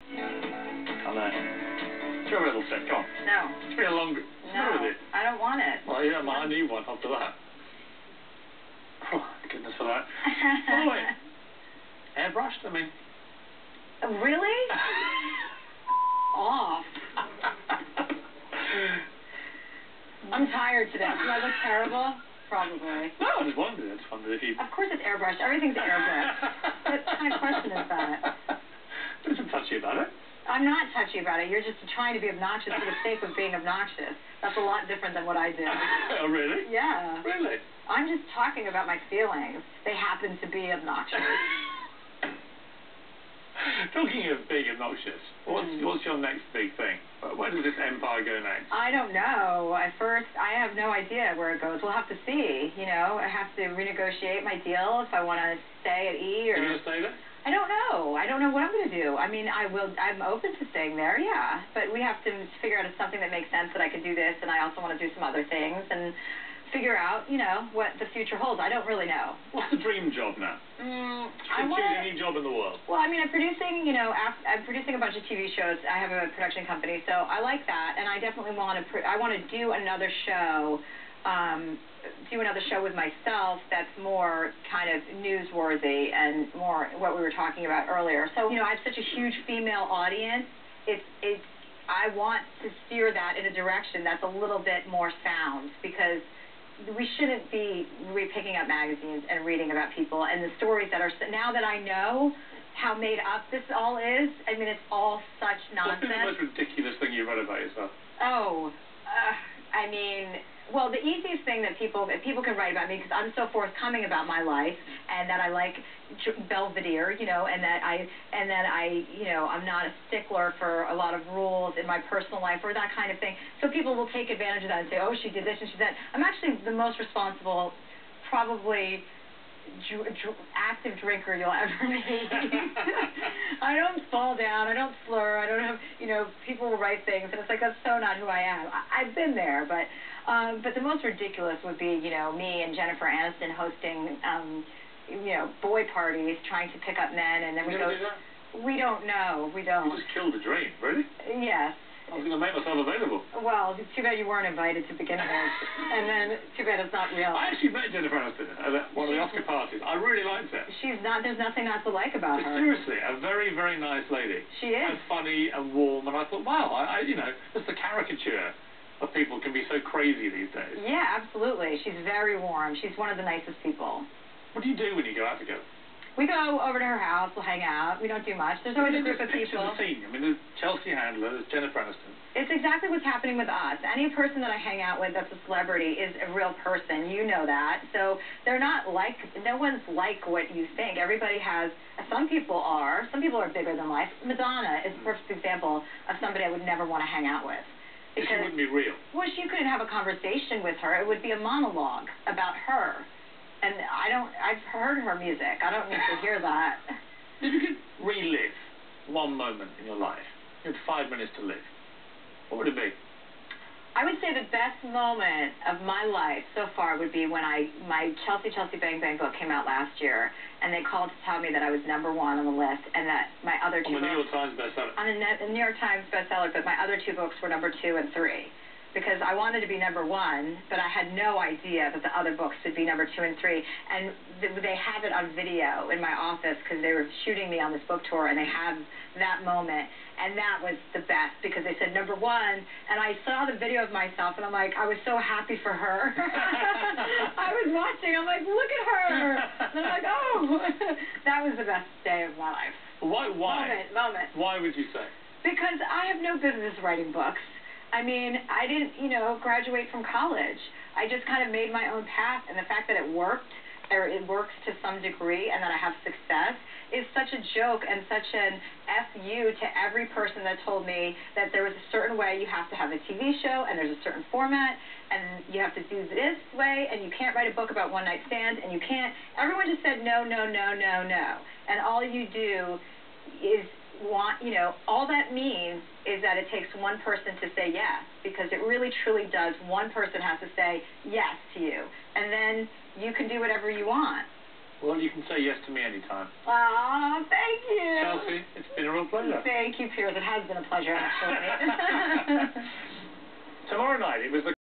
I know. Do you have a little sip? Come on. No. It's been a long... No, I don't want it. Well, yeah, I need one after that. Oh, goodness for that. By the way, airbrushed, I mean... Really? Off. I'm tired today. Do I look terrible? Probably. No, I just wondered if you... Of course it's airbrushed. Everything's airbrushed. What kind of question is that? There's some touchy about it. I'm not touchy about it. You're just trying to be obnoxious for the sake of being obnoxious. That's a lot different than what I do. Oh, really? Yeah. Really? I'm just talking about my feelings. They happen to be obnoxious. Talking of being obnoxious, what's your next big thing? Where does this empire go next? I don't know. At first, I have no idea where it goes. We'll have to see. You know, I have to renegotiate my deal if I want to stay at E. Or... Are you going to stay there? I don't know. I don't know what I'm going to do. I mean, I'm open to staying there, yeah. But we have to figure out if something that makes sense that I could do this, and I also want to do some other things, and figure out, you know, what the future holds. I don't really know. What's the dream job now? I want to choose any job in the world. Well, I mean, I'm producing, you know, I'm producing a bunch of TV shows. I have a production company, so I like that, and I definitely want to. I want to do another show. With myself that's more kind of newsworthy and more what we were talking about earlier. So, you know, I have such a huge female audience. I want to steer that in a direction that's a little bit more sound, because we shouldn't be picking up magazines and reading about people and the stories that are, now that I know how made up this all is, I mean, it's all such nonsense. What's been the most ridiculous thing you've read about yourself? Oh, I mean, well, the easiest thing that people can write about me, because I'm so forthcoming about my life, and that I like Belvedere, you know, and that I, you know, I'm not a stickler for a lot of rules in my personal life or that kind of thing. So people will take advantage of that and say, oh, she did this and she did that. I'm actually the most responsible, probably active drinker you'll ever meet. I don't fall down, I don't slur, I don't have, you know, people will write things and it's like, that's so not who I am. I've been there, but the most ridiculous would be, you know, me and Jennifer Aniston hosting, you know, boy parties, trying to pick up men, and then we go. Do that? We don't know. We don't. You just killed the dream, really? Yes. I was going to make myself available. Well, it's too bad you weren't invited to begin with, and then too bad it's not real. I actually met Jennifer Aniston at one of the Oscar parties. I really liked her. She's not. There's nothing not to like about her. Seriously, a very, very nice lady. She is. And funny and warm, and I thought, wow, you know, just the caricature of people can be so crazy these days. Yeah, absolutely. She's very warm. She's one of the nicest people. What do you do when you go out together? We go over to her house, we'll hang out. We don't do much. There's always a group of people. The scene. I mean, there's Chelsea Handler, there's Jennifer Aniston. It's exactly what's happening with us. Any person that I hang out with that's a celebrity is a real person. You know that. So they're not like, no one's like what you think. Everybody has, some people are bigger than life. Madonna is a perfect example of somebody I would never want to hang out with. Because she wouldn't be real. Well, you couldn't have a conversation with her. It would be a monologue about her. And I've heard her music. I don't need to hear that. If you could relive one moment in your life, you had 5 minutes to live, what would it be? I would say the best moment of my life so far would be when my Chelsea Bang Bang book came out last year, and they called to tell me that I was #1 on the list, and that my other two books... On the New York Times bestseller. On the New York Times bestseller, but my other 2 books were #2 and 3. Because I wanted to be #1, but I had no idea that the other books would be #2 and 3. And they have it on video in my office because they were shooting me on this book tour, and they have that moment. And that was the best because they said #1, and I saw the video of myself, and I'm like, I was so happy for her. I was watching, I'm like, look at her. And I'm like, oh, that was the best day of my life. Why? Moment. Why would you say? Because I have no business writing books. I mean, I didn't, you know, graduate from college. I just kind of made my own path, and the fact that it worked, or it works to some degree, and that I have success, is such a joke and such an FU to every person that told me that there was a certain way you have to have a TV show, and there's a certain format, and you have to do this way, and you can't write a book about one-night stands, and you can't. Everyone just said no, no, no, no, no. And all you do is you know, all that means is that it takes one person to say yes, because it really truly does. One person has to say yes to you, and then you can do whatever you want. Well, you can say yes to me anytime. Oh, thank you. Chelsea, it's been a real pleasure. Thank you, Piers. It has been a pleasure, actually. Tomorrow night, it was the